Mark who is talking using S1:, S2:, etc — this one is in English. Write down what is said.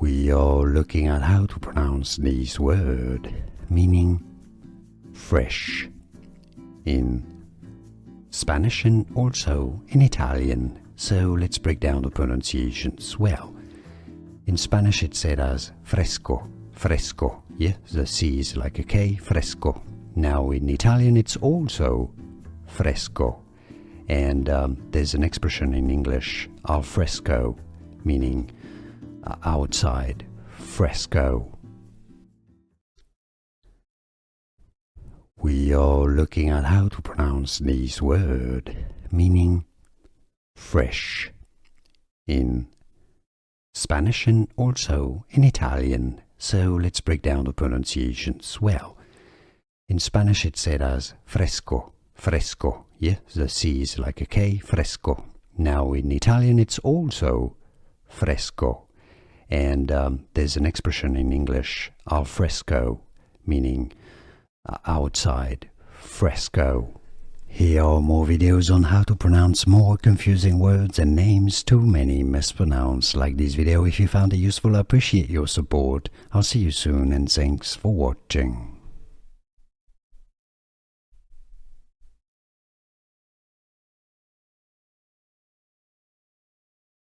S1: We are looking at how to pronounce this word, meaning fresh, in Spanish and also in Italian. So let's break down the pronunciations. Well, in Spanish it's said as fresco, fresco. Yeah, the C is like a K, fresco. Now in Italian it's also fresco. And there's an expression in English, al fresco, meaning outside, fresco. We are looking at how to pronounce this word, meaning fresh, in Spanish and also in Italian. So let's break down the pronunciations. Well, in Spanish it's said as fresco, fresco. Yeah, the C is like a K, fresco. Now in Italian it's also fresco. And there's an expression in English, al fresco, meaning outside, fresco. Here are more videos on how to pronounce more confusing words and names too many mispronounced. Like this video if you found it useful. I appreciate your support. I'll see you soon and thanks for watching.